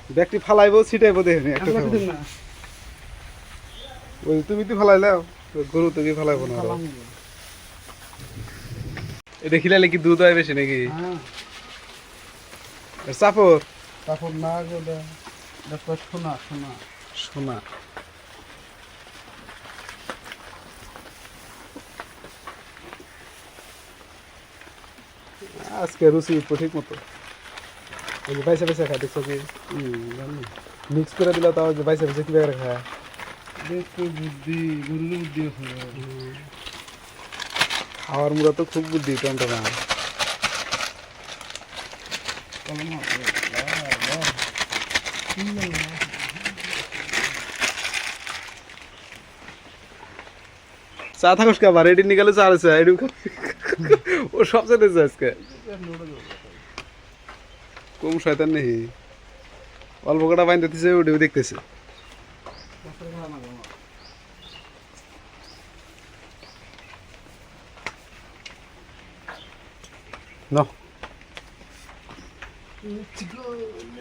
ব্যক্তি ফালাইবো ছিটাইবো দেখেনি একটা ওই তুমি তো ফালাইলাও গরু তো কি ফালাইবো না আরো এটা খিলালে কি দুধ হয় বেশি নাকি চাপর তারপর না গেলে দেখো শোনা শোনা সোনা আজকে রুচি উঠবো ঠিক মতো ওই যে বাইসা বাইসা খায় দেখছো কি জানি মিক্স করে দিলে তাও যে বাইসা বাইসা কিভাবে খায় দেখো বুদ্ধি গরুর বুদ্ধি আছে খাওয়ার মুড়া তো খুব বুদ্ধি টনটনা কলম হাতে চা থাকুস কা রেডি নিকালে চা আছে এডু ও সব যেতে চায় আজকে কম শয়তান নেই অল্প কটা বাইন দিতেছে ওটাও দেখতেছে No.